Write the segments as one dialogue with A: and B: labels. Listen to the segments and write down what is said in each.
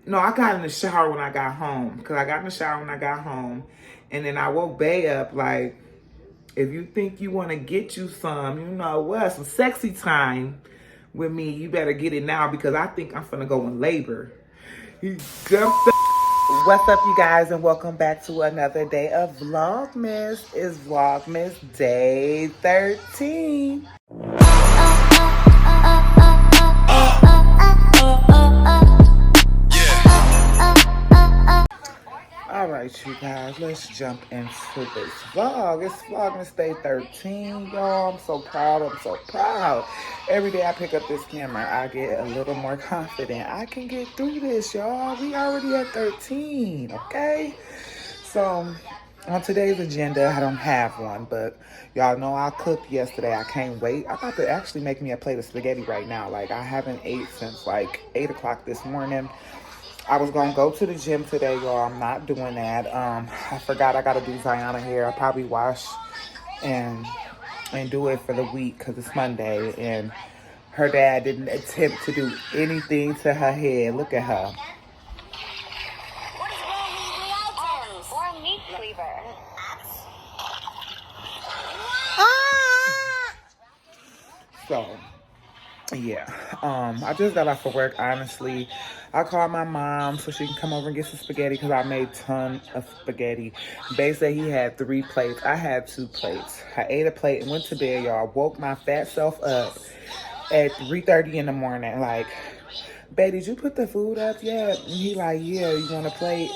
A: No, I got in the shower when I got home. Because I got in the shower when I got home. And then I woke Bae up like, if you think you want to get you some, you know what, some sexy time with me, you better get it now because I think I'm finna go in labor. He jumped up. What's up, you guys, and welcome back to another day of Vlogmas. It's Vlogmas day 13. All right, you guys, let's jump into this vlog. It's Vlogmas day 13, y'all. I'm so proud. I'm so proud. Every day I pick up this camera, I get a little more confident. I can get through this, y'all. We already at 13, okay? So, on today's agenda, I don't have one, but y'all know I cooked yesterday. I can't wait. I'm about to actually make me a plate of spaghetti right now. Like, I haven't ate since like 8 o'clock this morning. I was gonna go to the gym today, y'all. I'm not doing that. I forgot I gotta do Ziana hair. I'll probably wash and do it for the week because it's Monday. And her dad didn't attempt to do anything to her hair. Look at her.
B: What is wrong with the items? Or a meat cleaver.
A: So, yeah. I just got off of work, honestly. I called my mom so she can come over and get some spaghetti because I made a ton of spaghetti. Bae said he had 3 plates. I had 2 plates. I ate a plate and went to bed, y'all. Woke my fat self up at 3:30 in the morning. Like, Bae, did you put the food up yet? And he like, yeah, you want a plate?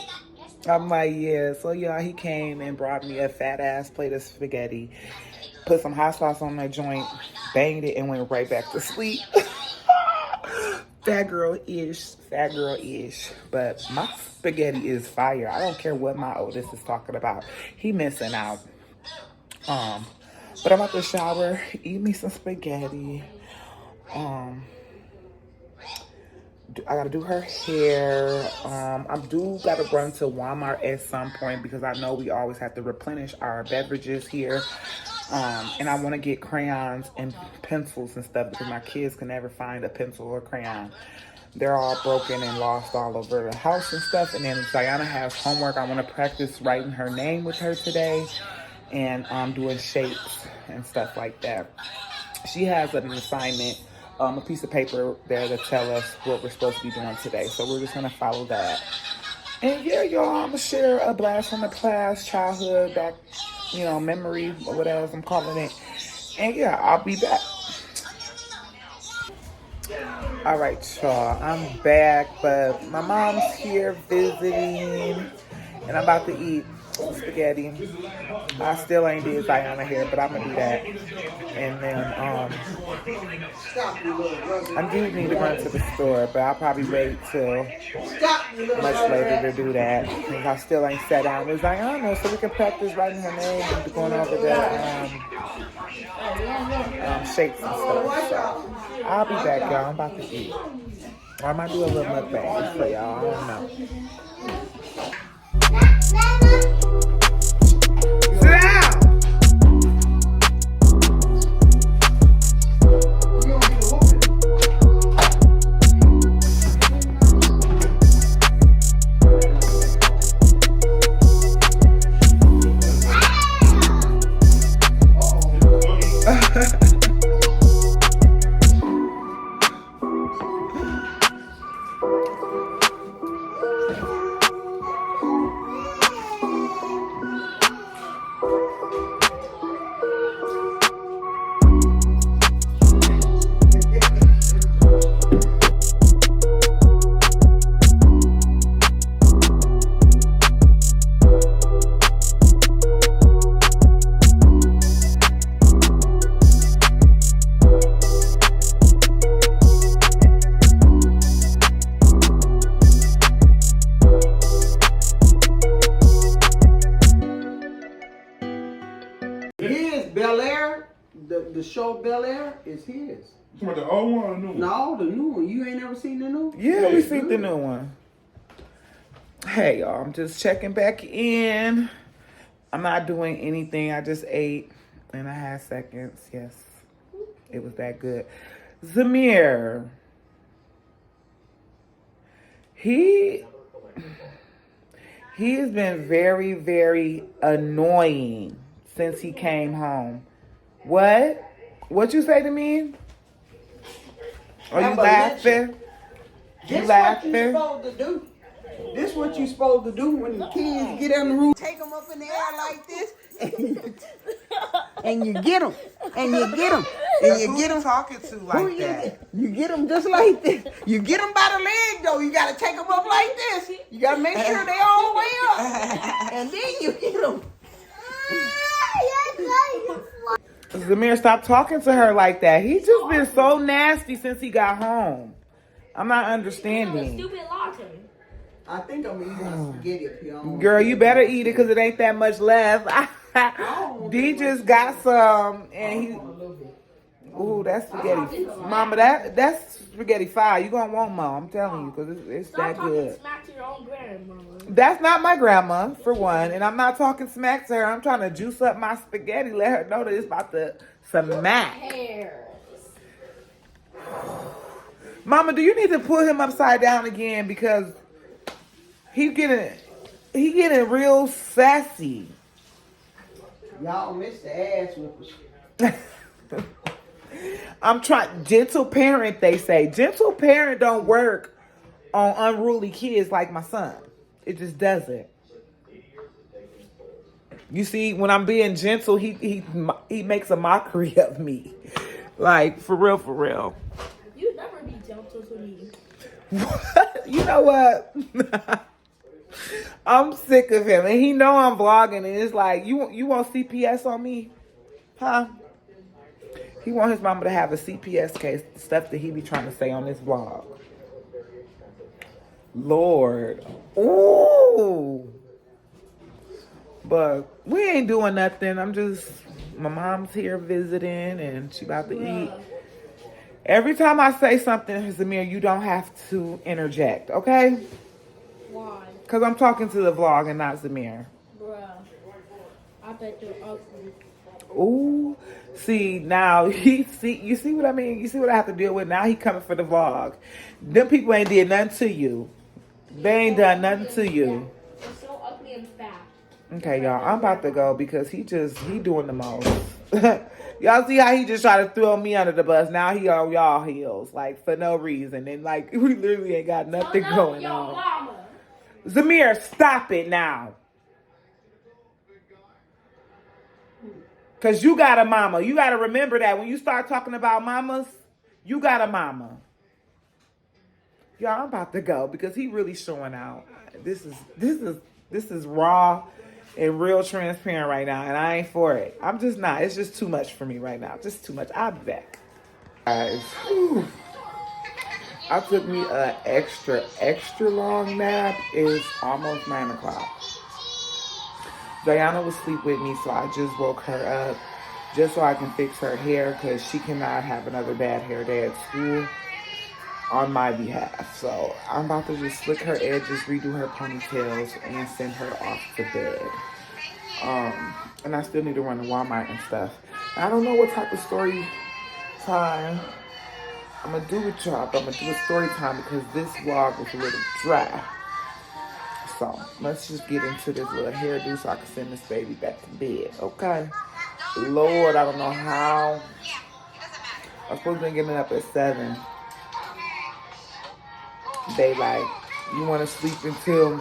A: I'm like, yeah. So, y'all, he came and brought me a fat-ass plate of spaghetti. Put some hot sauce on that joint, banged it, and went right back to sleep. Fat girl-ish. But my spaghetti is fire. I don't care what my oldest is talking about. He missing out. But I'm about to shower, eat me some spaghetti. I gotta do her hair. I do gotta run to Walmart at some point because I know we always have to replenish our beverages here. And I want to get crayons and pencils and stuff because my kids can never find a pencil or crayon. They're all broken and lost all over the house and stuff. And then Ziana has homework. I want to practice writing her name with her today and doing shapes and stuff like that. She has an assignment, a piece of paper there to tell us what we're supposed to be doing today. So we're just going to follow that. And yeah, y'all, I'm going to share a blast from the past, childhood, back, you know, memory, or whatever I'm calling it. And yeah, I'll be back. All right, y'all, I'm back, but my mom's here visiting, and I'm about to eat some spaghetti. I still ain't did Ziana hair, but I'm gonna do that. And then I do need to run to the store, but I'll probably wait till much later to do that. Because I still ain't sat down with Ziana, so we can practice writing her name and going over the shapes and stuff. So I'll be back, y'all. I'm about to eat. Or I might do a little mukbang for y'all. I don't know. Sit down!
C: The show Bel Air is his.
D: You talking about the old one or the new one?
C: No, the new one. You ain't never seen the new one?
A: Yeah, we seen the new one. Hey, y'all, I'm just checking back in. I'm not doing anything. I just ate and I had seconds. Yes, it was that good. Zamir. He has been very, very annoying since he came home. What? What you say to me? Are you laughing? You laughing?
C: This what you supposed to do. This what you supposed to do when the kids get in the room. Take them up in the air like this, and you get them, and you get them, and you get them.
A: Talking to like that?
C: You get them just like this. You get them by the leg though. You gotta take them up like this. You gotta make sure they all the way up, and then you get them.
A: Zamir, stop talking to her like that. He's just been so nasty since he got home. I'm not understanding.
B: Stupid latte.
C: I think I'm eating my spaghetti up here.
A: Girl, you better eat it because it ain't that much left. D just got some, and he. Ooh, that's spaghetti. Mama, that's spaghetti fire. You gonna want more, I'm telling you, because it's that good.
B: Smack to your own grandma.
A: That's not my grandma, for one, and I'm not talking smack to her. I'm trying to juice up my spaghetti, let her know that it's about to smack. Mama, do you need to put him upside down again because he getting real sassy.
C: Y'all missed the ass whippers.
A: I'm trying. Gentle parent, they say. Gentle parent don't work on unruly kids like my son. It just doesn't. You see, when I'm being gentle, he makes a mockery of me. Like, for real, for real.
B: You never be gentle to me.
A: You know what? I'm sick of him. And he know I'm vlogging. And it's like, you want CPS on me? Huh? He want his mama to have a CPS case, the stuff that he be trying to say on this vlog. Lord. Ooh. But we ain't doing nothing. My mom's here visiting and she about to eat. Every time I say something, Zamir, you don't have to interject, okay?
B: Why?
A: Because I'm talking to the vlog and not Zamir.
B: Bruh. I bet you're ugly.
A: Ooh. See, now, you see what I mean? You see what I have to deal with? Now he coming for the vlog. Them people ain't did nothing to you. They ain't done nothing to you.
B: You're so ugly and fat.
A: Okay, y'all, I'm about to go because he doing the most. Y'all see how he just tried to throw me under the bus? Now he on y'all heels, like, for no reason. And, like, we literally ain't got nothing going on.
B: Mama.
A: Zamir, stop it now. Because you got a mama. You got to remember that when you start talking about mamas, you got a mama. Y'all, I'm about to go because he really showing out. This is raw and real transparent right now, and I ain't for it. I'm just not. It's just too much for me right now. Just too much. I'll be back. Guys, I took me an extra long nap. It's almost 9 o'clock. Diana was asleep with me, so I just woke her up just so I can fix her hair because she cannot have another bad hair day at school on my behalf. So I'm about to just slick her edges, redo her ponytails, and send her off to bed. And I still need to run to Walmart and stuff. I don't know what type of story time I'm going to do with y'all, but I'm going to do a story time because this vlog was a little dry. So let's just get into this little hairdo so I can send this baby back to bed, okay? Lord, I don't know how. I'm supposed to be getting up at 7. They like, you want to sleep until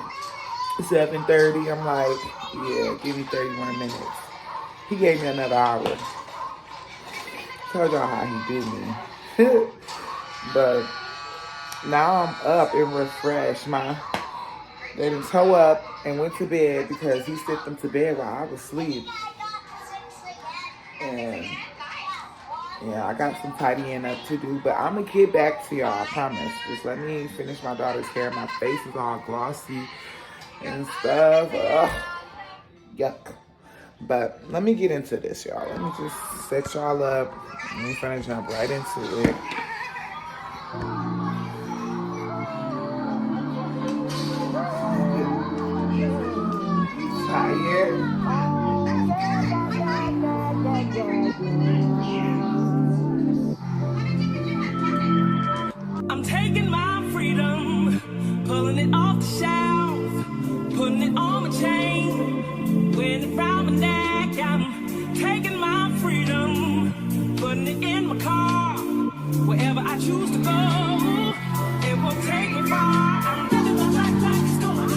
A: 7:30? I'm like, yeah, give me 30 more minutes. He gave me another hour. Told y'all how he did me. But now I'm up and refreshed. They didn't toe up and went to bed because he sent them to bed while I was asleep. And yeah, I got some tidying up to do, but I'm gonna get back to y'all, I promise. Just let me finish my daughter's hair. My face is all glossy and stuff. Ugh. Yuck. But let me get into this, y'all. Let me just set y'all up. I'm gonna jump right into it. Tired.
E: I'm taking my freedom, pulling shelf, putting it on my chain. When it round my neck, I'm taking my freedom, putting it in my car. Wherever I choose to go, it won't take me far. I'm living my life like it's going.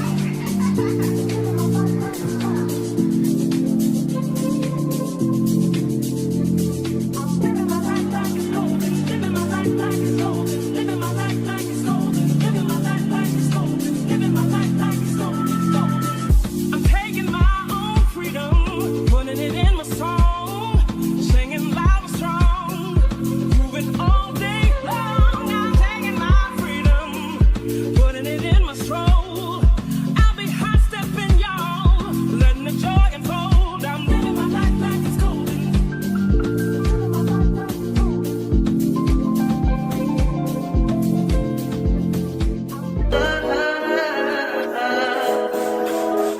E: Living my life like it's golden. Living my life like it's golden. Living my life like it's golden. Living my life like it's golden. Living my life like it's golden. I'm taking my own freedom, putting it in my song, singing loud and strong, moving all day long. I'm taking my freedom, putting it in my stroll. I'll be high stepping, y'all, letting the joy unfold. I'm living my life like it's golden.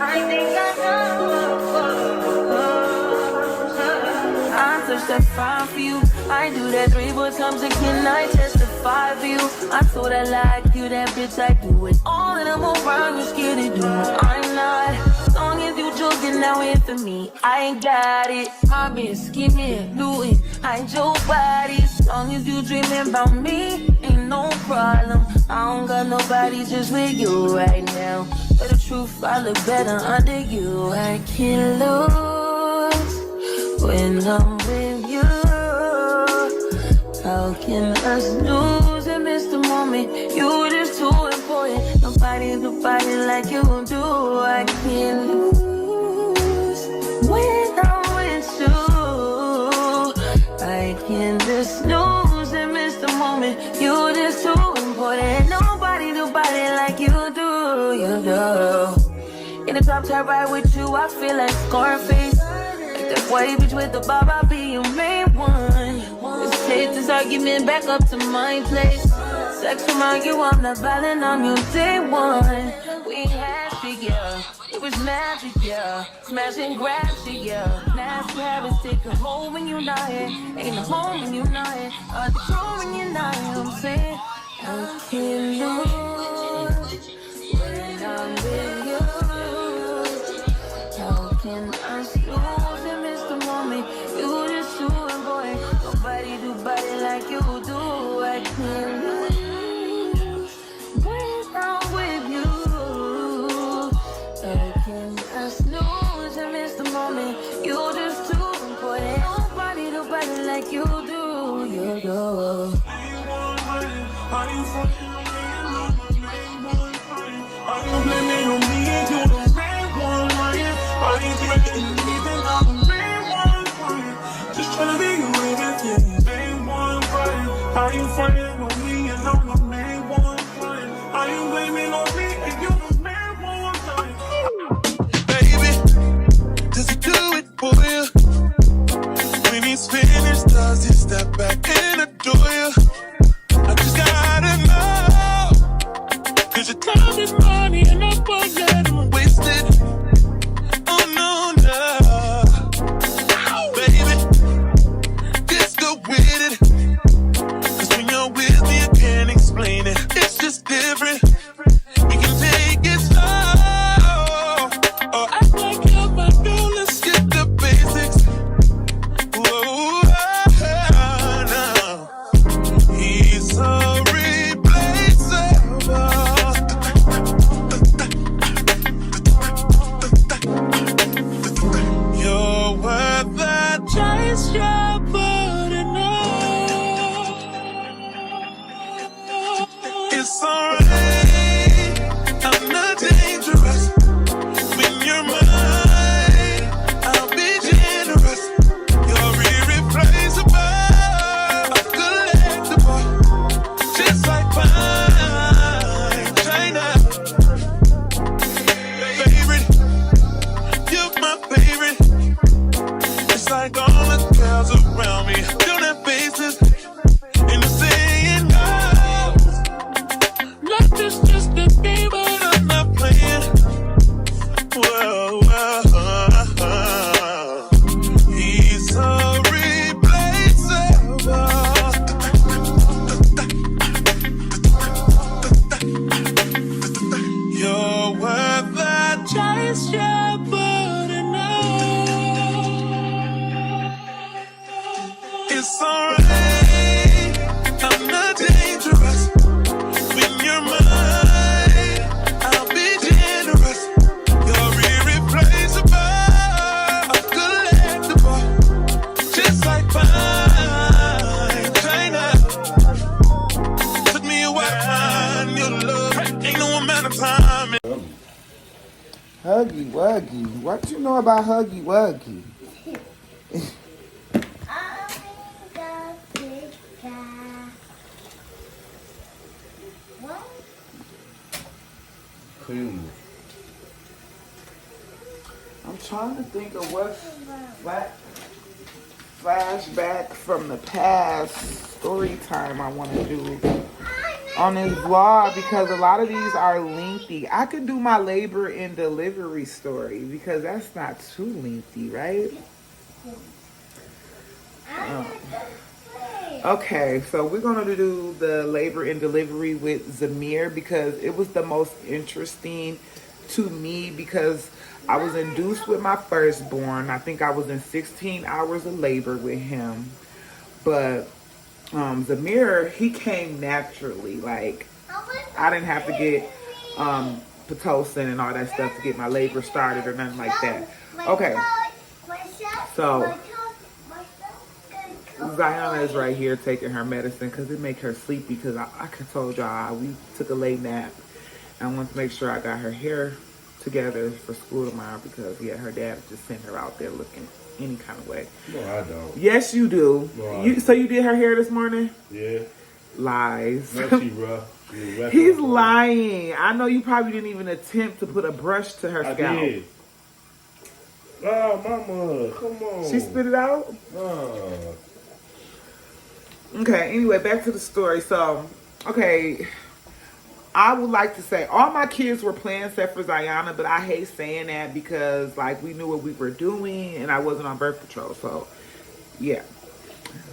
F: I think I know. I touch that fire for you. I do that 3 more times again. I testify for you. I told I like you, that bitch. I do it all and I'm around. You scared to do it. I'm not. As long as you joking now in for me, I ain't got it. I've been scheming, doing. I ain't your body. As long as you dreaming about me, ain't no problem. I don't got nobody just with you right now. But the truth, I look better under you. I can't lose when I'm with you. How can us lose and miss the moment? You just too important. Nobody do body like you do. I can't lose when I'm with you. I can't just lose and miss the moment. You just too important. Nobody do body like you do. You do. In the top tier ride with you, I feel like Scarface. Like that white bitch with the bob, I'll be your main one. Let's take this argument back up to my place. Sex remind you I'm not violent on you day one. We had shit, yeah. It was magic, yeah. Smash and grab shit, yeah. Nasty habits take a hold when you're not here. Ain't no home when you're not here. Hard to control when you're not here. I'm saying I can't lose when I'm with you. How can I lose and miss the moment? You just too important. Nobody do body like you do. I can't lose when I'm with you. How can I snooze and miss the moment? You just too important. Nobody do body like you do. You do.
E: Are you fucking on me and I'm the main one? Are you blaming on me and you're the main one? Are you threatening me and I'm the main one? Just tryna be your everything, main one. Are you fighting on me and I'm the main one? Are you blaming on me and you're the main one?
G: Baby, does he do it for you? When he's finished, does he step back and adore you? I just gotta know, 'cause your time is money and I won't let him waste it. Oh no, no, baby, just go with it. 'Cause when you're with me, I can't explain it. It's just different. We can take it slow, or act like you're my girl. Let's skip the basics. Whoa, no. He's so replaceable. It's your body now. It's alright. I'm not dangerous. When you're mine, I'll be generous. You're irreplaceable, collectible, just like fine China. Took me a while to find your love. Ain't no amount of time.
A: Huggy Wuggy. What you know about Huggy Wuggy?
B: What?
D: Clean.
A: I'm trying to think of what flashback from the past story time I want to do on this vlog, because a lot of these are lengthy. I could do my labor and delivery story because that's not too lengthy, right? Okay, so we're going to do the labor and delivery with Zamir because it was the most interesting to me because I was induced with my firstborn. I think I was in 16 hours of labor with him. But Zamir, he came naturally. Like, I didn't have to get Pitocin and all that stuff to get my labor started or nothing like that. Okay, so Ziona is right here taking her medicine because it make her sleepy because I told y'all we took a late nap. I wanted to make sure I got her hair together for school tomorrow because, yeah, her dad just sent her out there looking any kind of way.
D: No, I don't.
A: Yes, you do.
D: No,
A: So you did her hair this morning?
D: Yeah.
A: Lies.
D: No, she rough.
A: He's lying. I know you probably didn't even attempt to put a brush to her scalp.
D: I did. Oh, mama, come on.
A: She spit it out?
D: No.
A: Okay, anyway, back to the story. So, okay, I would like to say all my kids were playing except for Ziona, but I hate saying that because, like, we knew what we were doing and I wasn't on birth control. So, yeah.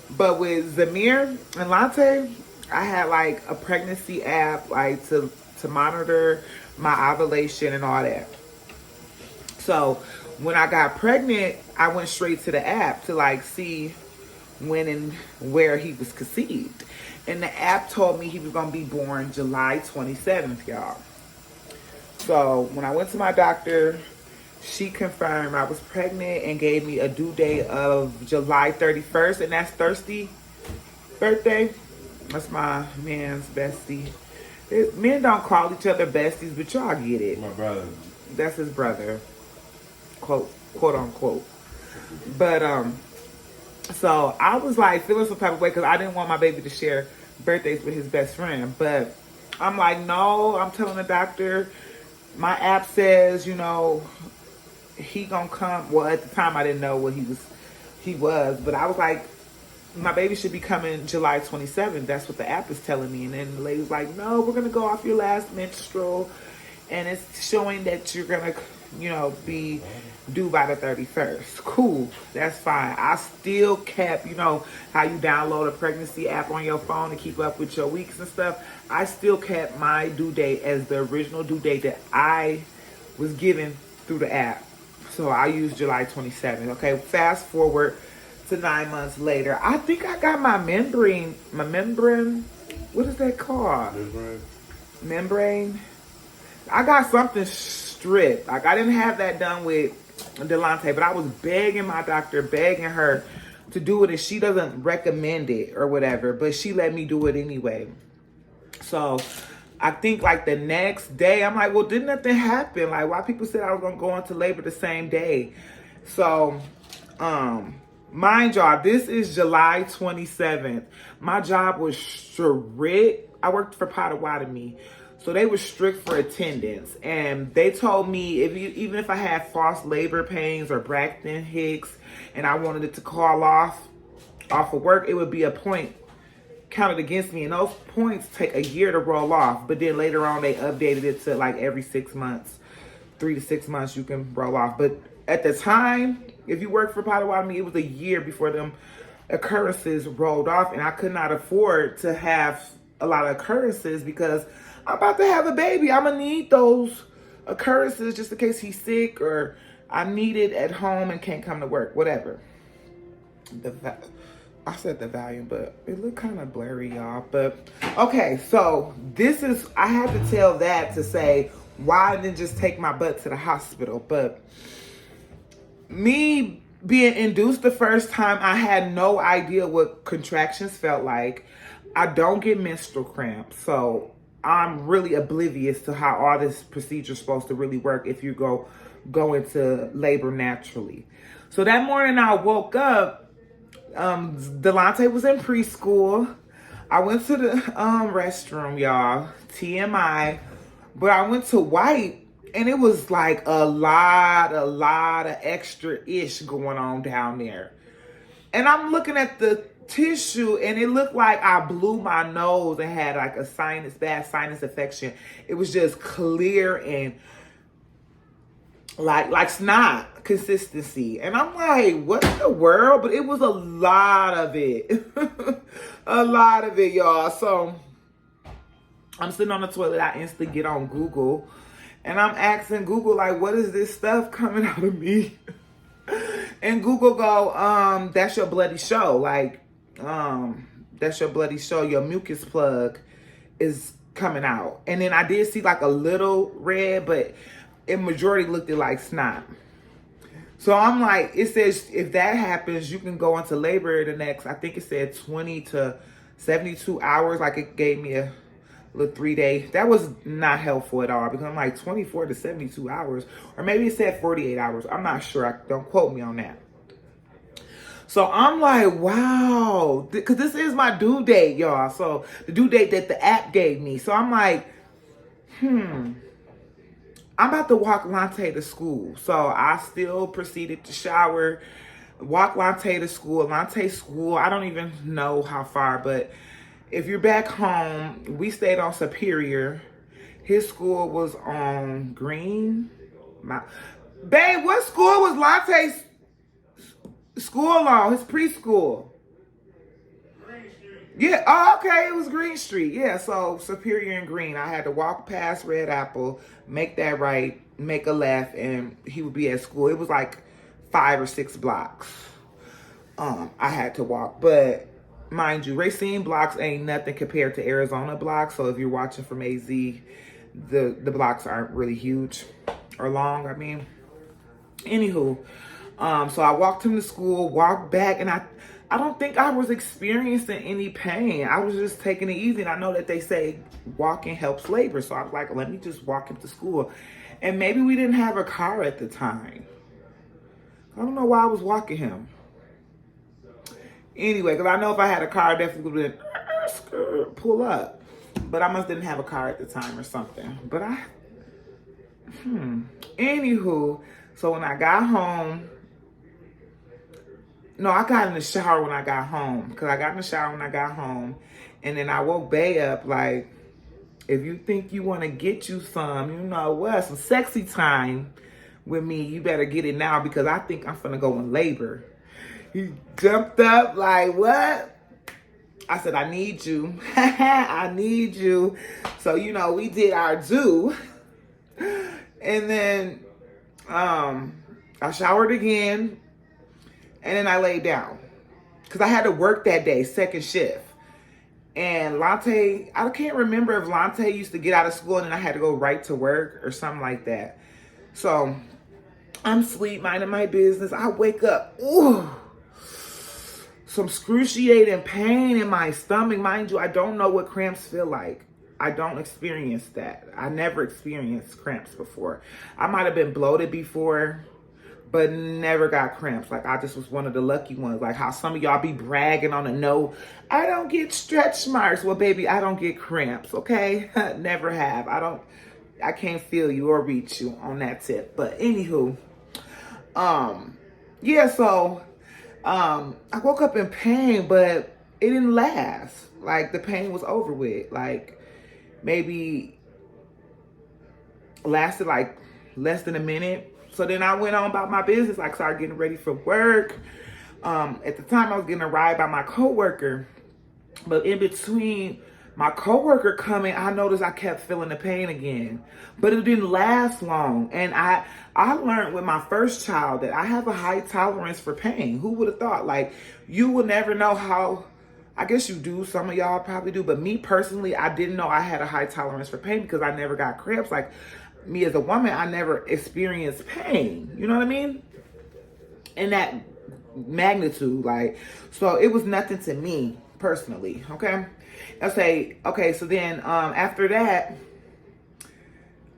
A: But with Zamir and Lante, I had, like, a pregnancy app, like, to monitor my ovulation and all that. So, when I got pregnant, I went straight to the app to, like, see when and where he was conceived. And the app told me he was going to be born July 27th, y'all. So when I went to my doctor, she confirmed I was pregnant and gave me a due date of July 31st. And that's Thursday birthday. That's my man's bestie. Men don't call each other besties, but y'all get it.
D: My brother.
A: That's his brother. Quote unquote. But, so I was like feeling some type of way because I didn't want my baby to share birthdays with his best friend. But I'm like, no, I'm telling the doctor, my app says, you know, he gonna come. Well, at the time I didn't know what he was, but I was like, my baby should be coming July 27th. That's what the app is telling me. And then the lady was like, no, we're gonna go off your last menstrual, and it's showing that you're gonna, you know, be due by the 31st. Cool, that's fine. I still kept, you know, how you download a pregnancy app on your phone to keep up with your weeks and stuff. I still kept my due date as the original due date that I was given through the app. So I used July 27th. Okay, fast forward to 9 months later. I think I got my membrane, what is that called? Membrane. I got something stripped. Like, I didn't have that done with Delante, but I was begging my doctor, begging her to do it, and she doesn't recommend it or whatever, but she let me do it anyway. So I think like the next day, I'm like, well, did nothing happen? Like, why people said I was gonna go into labor the same day? So, mind y'all, this is July 27th. My job was strict. I worked for Potawatomi. So they were strict for attendance, and they told me even if I had false labor pains or Braxton Hicks and I wanted it to call off of work, it would be a point counted against me, and those points take a year to roll off. But then later on they updated it to like every 6 months, 3 to 6 months you can roll off. But at the time, if you work for Potawatomi, it was a year before them occurrences rolled off, and I could not afford to have a lot of occurrences because I'm about to have a baby. I'm gonna need those occurrences just in case he's sick or I need it at home and can't come to work, whatever. I said the volume, but it looked kind of blurry, y'all. But okay, so I had to tell that to say why I didn't just take my butt to the hospital. But me being induced the first time, I had no idea what contractions felt like. I don't get menstrual cramps, so I'm really oblivious to how all this procedure is supposed to really work if you go into labor naturally. So that morning I woke up, Delonte was in preschool. I went to the restroom, y'all, TMI, but I went to wipe and it was like a lot of extra-ish going on down there. And I'm looking at the tissue and it looked like I blew my nose and had like a bad sinus infection. It was just clear and like snot consistency. And I'm like, what in the world? But it was a lot of it. A lot of it, y'all. So I'm sitting on the toilet. I instantly get on Google and I'm asking Google, like, what is this stuff coming out of me? And Google go, that's your bloody show. Like, that's your bloody show. Your mucus plug is coming out. And then I did see like a little red, but in majority looked like snot. So I'm like, it says if that happens, you can go into labor the next, I think it said 20 to 72 hours. Like it gave me a little 3-day. That was not helpful at all because I'm like 24 to 72 hours. Or maybe it said 48 hours. I'm not sure. Don't quote me on that. So I'm like, wow, because this is my due date, y'all. So the due date that the app gave me. So I'm like, I'm about to walk Lante to school. So I still proceeded to shower, walk Lante to school. Lante's school, I don't even know how far, but if you're back home, we stayed on Superior. His school was on Green. Babe, what school was Lante's school on? His preschool. Yeah, oh, okay, it was Green Street. Yeah, so Superior and Green. I had to walk past Red Apple, make that right, make a left, and he would be at school. It was like 5 or 6 blocks. I had to walk. But mind you, Racine blocks ain't nothing compared to Arizona blocks. So if you're watching from AZ, the blocks aren't really huge or long, I mean. Anywho, so I walked him to school, walked back, and I don't think I was experiencing any pain. I was just taking it easy. And I know that they say walking helps labor. So I was like, let me just walk him to school. And maybe we didn't have a car at the time. I don't know why I was walking him. Anyway, because I know if I had a car, I definitely would have been pull up. But I must didn't have a car at the time or something. But Anywho, so when I got home, no, I got in the shower when I got home. Because I got in the shower when I got home. And then I woke Bay up like, if you think you want to get you some, you know what, some sexy time with me, you better get it now because I think I'm finna go in labor. He jumped up like, what? I said, I need you. I need you. So, you know, we did our due. And then I showered again. And then I laid down because I had to work that day, second shift. And Lante, I can't remember if Lante used to get out of school and then I had to go right to work or something like that. So I'm asleep, minding my business. I wake up, ooh, some excruciating pain in my stomach. Mind you, I don't know what cramps feel like. I don't experience that. I never experienced cramps before. I might have been bloated before, but never got cramps. Like, I just was one of the lucky ones. Like how some of y'all be bragging on the no, I don't get stretch marks. Well, baby, I don't get cramps, okay? Never have. I can't feel you or reach you on that tip. But anywho, yeah, so I woke up in pain, but it didn't last. Like, the pain was over with. Like, maybe lasted like less than a minute. So then I went on about my business. I started getting ready for work. At the time, I was getting a ride by my coworker. But in between My coworker coming, I noticed I kept feeling the pain again, but it didn't last long. And I learned with my first child that I have a high tolerance for pain. Who would have thought? Like, you will never know how. I guess you do. Some of y'all probably do. But me personally, I didn't know I had a high tolerance for pain because I never got cramps. Like, me as a woman, I never experienced pain. You know what I mean? In that magnitude. Like, so it was nothing to me personally. Okay? I say, okay, so then after that,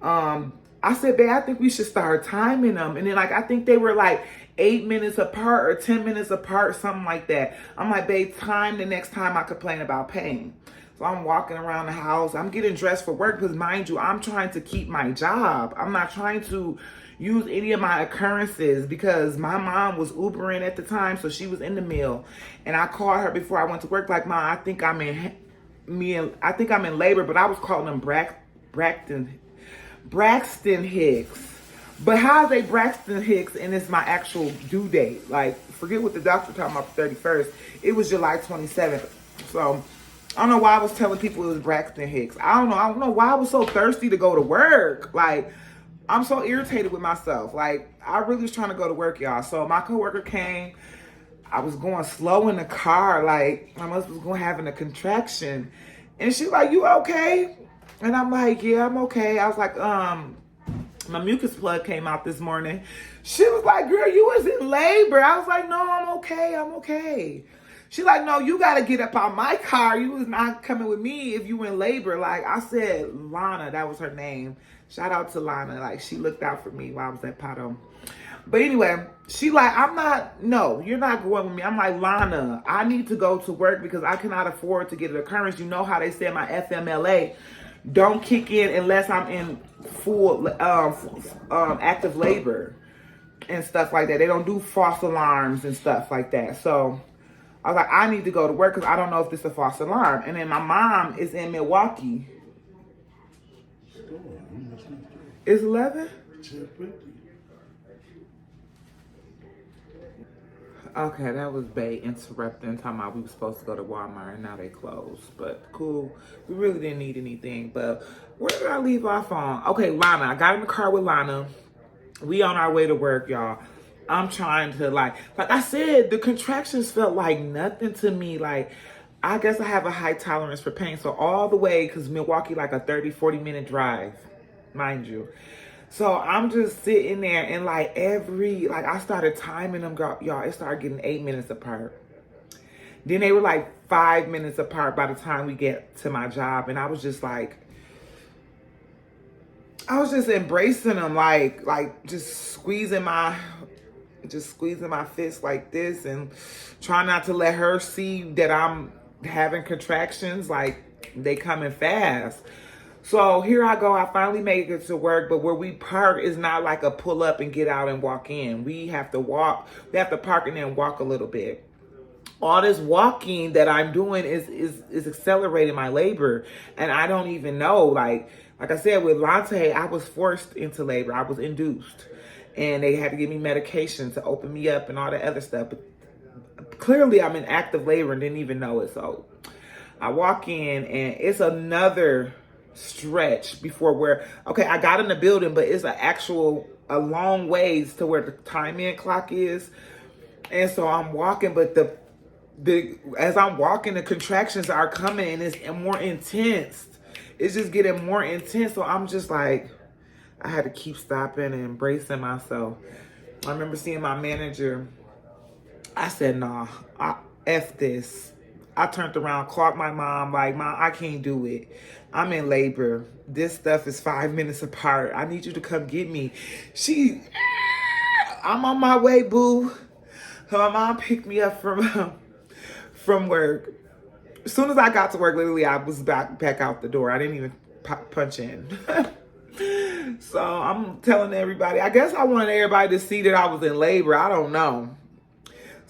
A: I said, babe, I think we should start timing them. And then, like, I think they were like 8 minutes apart or 10 minutes apart, something like that. I'm like, babe, time the next time I complain about pain. So I'm walking around the house. I'm getting dressed for work because, mind you, I'm trying to keep my job. I'm not trying to use any of my occurrences because my mom was Ubering at the time, so she was in the mill. And I called her before I went to work, like, Mom, I think I'm in labor, but I was calling them Braxton Hicks. But how is they Braxton Hicks and it's my actual due date? Like, forget what the doctor talking about the 31st. It was July 27th. So I don't know why I was telling people it was Braxton Hicks. I don't know why I was so thirsty to go to work. Like, I'm so irritated with myself. Like, I really was trying to go to work, y'all. So my coworker came. I was going slow in the car. Like, my mother was going having a contraction. And she like, you okay? And I'm like, yeah, I'm okay. I was like, my mucus plug came out this morning. She was like, girl, you was in labor. I was like, no, I'm okay. She like, no, you got to get up out my car. You was not coming with me if you in labor. Like, I said, Lana, that was her name. Shout out to Lana. Like, she looked out for me while I was at Pato. But anyway, she like, no, you're not going with me. I'm like, Lana, I need to go to work because I cannot afford to get an occurrence. You know how they say my FMLA don't kick in unless I'm in full active labor and stuff like that. They don't do false alarms and stuff like that. So I was like, I need to go to work because I don't know if this is a false alarm. And then my mom is in Milwaukee. It's 11? Okay, that was Bay interrupting, talking about we were supposed to go to Walmart and now they closed. But cool. We really didn't need anything. But where did I leave off on? Okay, Lana. I got in the car with Lana. We on our way to work, y'all. I'm trying to, like I said, the contractions felt like nothing to me. Like, I guess I have a high tolerance for pain. So all the way, because Milwaukee like a 30, 40-minute drive, mind you. So I'm just sitting there and like I started timing them, y'all. It started getting 8 minutes apart. Then they were like 5 minutes apart by the time we get to my job. And I was just like, I was just embracing them, like just squeezing my fist like this and trying not to let her see that I'm having contractions, like they coming fast. So here I go. I finally made it to work, but where we park is not like a pull up and get out and walk in. We have to walk. We have to park and then walk a little bit. All this walking that I'm doing is accelerating my labor, and I don't even know. Like I said, with Lante, I was forced into labor. I was induced, and they had to give me medication to open me up and all that other stuff. But clearly, I'm in active labor and didn't even know it. So I walk in, and it's another stretch before I got in the building, but it's a long ways to where the time in clock is. And so I'm walking, but as I'm walking, the contractions are coming and it's more intense. It's just getting more intense. So I'm just like, I had to keep stopping and embracing myself. I remember seeing my manager. I said, nah, F this. I turned around, called my mom, like, Mom, I can't do it. I'm in labor. This stuff is 5 minutes apart. I need you to come get me. I'm on my way, boo. So my mom picked me up from work. As soon as I got to work, literally, I was back out the door. I didn't even punch in. So I'm telling everybody, I guess I wanted everybody to see that I was in labor. I don't know.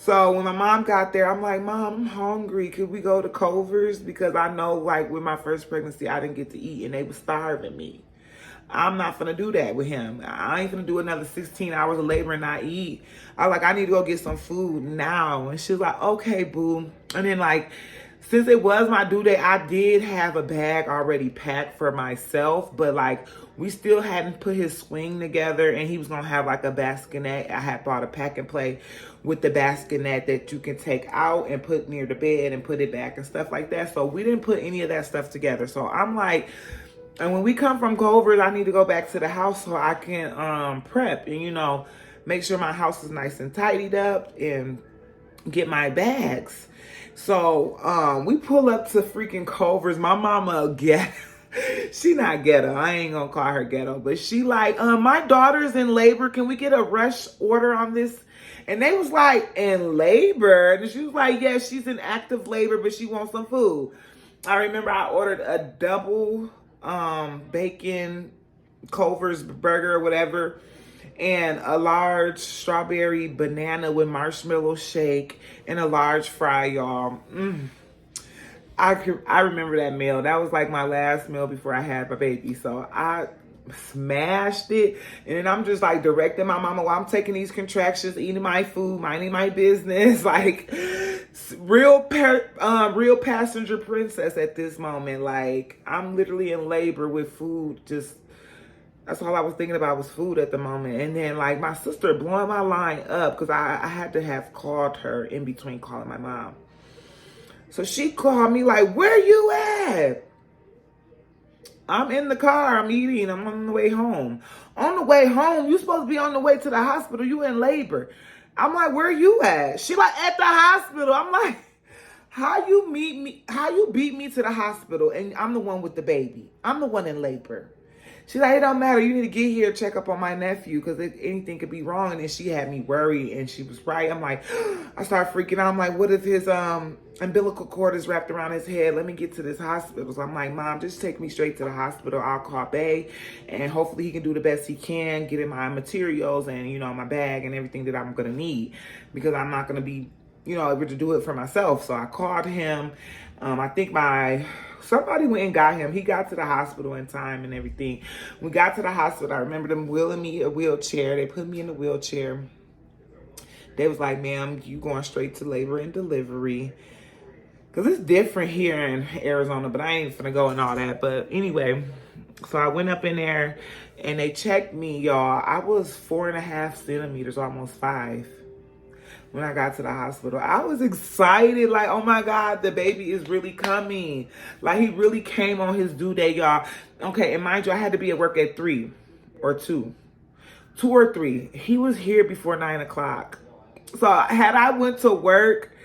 A: So when my mom got there, I'm like, Mom, I'm hungry. Could we go to Culver's? Because I know, like, with my first pregnancy, I didn't get to eat, and they were starving me. I'm not going to do that with him. I ain't going to do another 16 hours of labor and not eat. I was like, I need to go get some food now. And she was like, okay, boo. And then, like, since it was my due date, I did have a bag already packed for myself, but like we still hadn't put his swing together, and he was gonna have like a bassinet. I had bought a pack and play with the bassinet that you can take out and put near the bed and put it back and stuff like that. So we didn't put any of that stuff together. So I'm like, and when we come from Culver's, I need to go back to the house so I can prep and, you know, make sure my house is nice and tidied up and get my bags. So we pull up to freaking Culver's. My mama ghetto. She not ghetto. I ain't gonna call her ghetto, but she like, my daughter's in labor. Can we get a rush order on this? And they was like, in labor? And she was like, yeah, she's in active labor, but she wants some food. I remember I ordered a double bacon Culver's burger or whatever, and a large strawberry banana with marshmallow shake, and a large fry, y'all. I remember that meal. That was like my last meal before I had my baby. So I smashed it. And then I'm just like directing my mama while I'm taking these contractions, eating my food, minding my business. Like real passenger princess at this moment. Like I'm literally in labor with food. Just, that's all I was thinking about was food at the moment. And then like my sister blowing my line up because I had to have called her in between calling my mom. So she called me like, where you at? I'm in the car, I'm eating, I'm on the way home. On the way home, you supposed to be on the way to the hospital, you in labor. I'm like, where you at? She like, at the hospital. I'm like, how you beat me to the hospital and I'm the one with the baby. I'm the one in labor. She's like, it don't matter. You need to get here, check up on my nephew because anything could be wrong. And then she had me worried and she was right. I'm like, I started freaking out. I'm like, what if his umbilical cord is wrapped around his head? Let me get to this hospital. So I'm like, Mom, just take me straight to the hospital. I'll call Bay and hopefully he can do the best he can, get in my materials and, you know, my bag and everything that I'm going to need because I'm not going to be, you know, able to do it for myself. So I called him. I think somebody went and got him. He got to the hospital in time and everything. We got to the hospital. I remember them wheeling me a wheelchair. They put me in the wheelchair. They was like, ma'am, you going straight to labor and delivery. Because it's different here in Arizona, but I ain't finna go and all that. But anyway, so I went up in there and they checked me, y'all. I was 4.5 centimeters, almost 5. When I got to the hospital, I was excited. Like, oh my God, the baby is really coming. Like, he really came on his due date, y'all. Okay, and mind you, I had to be at work at 3 or 2. 2 or 3. He was here before 9 o'clock. So had I went to work,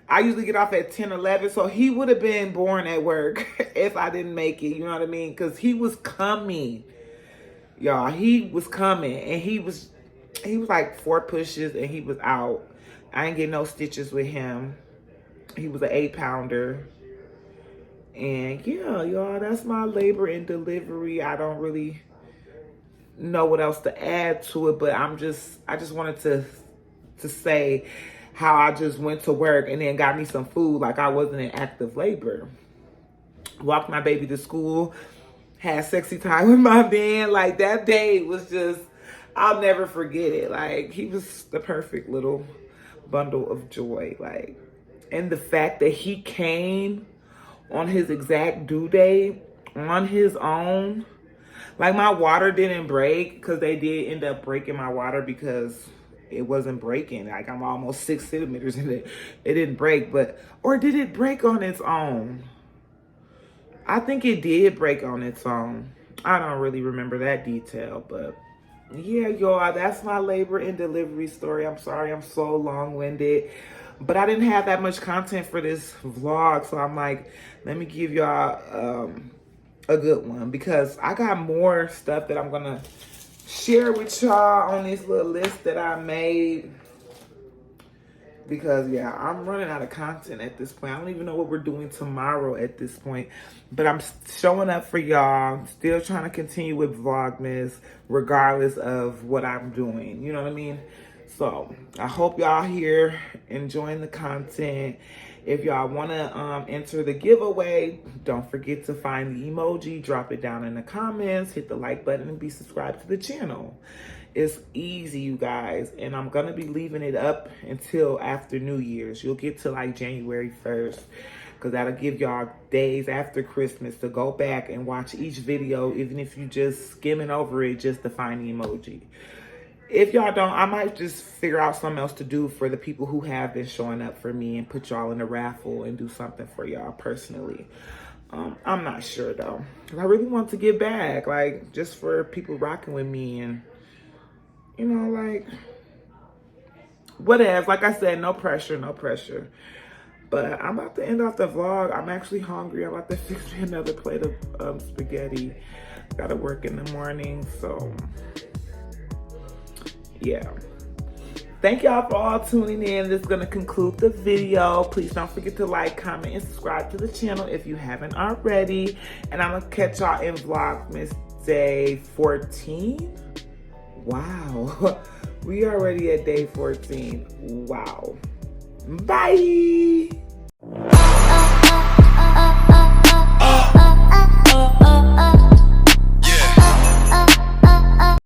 A: I usually get off at 10, 11. So he would have been born at work if I didn't make it. You know what I mean? Because he was coming. Y'all, he was coming. And he was like 4 pushes and he was out. I ain't get no stitches with him. He was an 8-pounder. And yeah, y'all, that's my labor and delivery. I don't really know what else to add to it, but I just wanted to say how I just went to work and then got me some food like I wasn't in active labor. Walked my baby to school, had sexy time with my man. Like that day was just, I'll never forget it. Like he was the perfect little bundle of joy. Like, and the fact that he came on his exact due date on his own. Like my water didn't break because they did end up breaking my water because it wasn't breaking. Like I'm almost 6 centimeters in it. It didn't break, or did it break on its own? I think it did break on its own. I don't really remember that detail, but yeah, y'all, that's my labor and delivery story. I'm sorry I'm so long-winded, but I didn't have that much content for this vlog, so I'm like, let me give y'all a good one because I got more stuff that I'm gonna share with y'all on this little list that I made. Because yeah, I'm running out of content at this point. I don't even know what we're doing tomorrow at this point. But I'm showing up for y'all. Still trying to continue with Vlogmas regardless of what I'm doing. You know what I mean? So I hope y'all here enjoying the content. If y'all want to enter the giveaway, don't forget to find the emoji. Drop it down in the comments. Hit the like button and be subscribed to the channel. It's easy, you guys, and I'm gonna be leaving it up until after New Year's. You'll get to like January 1st because that'll give y'all days after Christmas to go back and watch each video, even if you just skimming over it just to find the emoji. If y'all don't, I might just figure out something else to do for the people who have been showing up for me and put y'all in a raffle and do something for y'all personally. I'm not sure though. I really want to give back, like just for people rocking with me and, you know, like whatever. Like I said, no pressure, no pressure. But I'm about to end off the vlog. I'm actually hungry. I'm about to fix me another plate of spaghetti. Gotta work in the morning, so yeah. Thank y'all for all tuning in. This is going to conclude the video. Please don't forget to like, comment, and subscribe to the channel if you haven't already. And I'm going to catch y'all in Vlogmas Day 14. Wow. We already at day 14. Wow. Bye.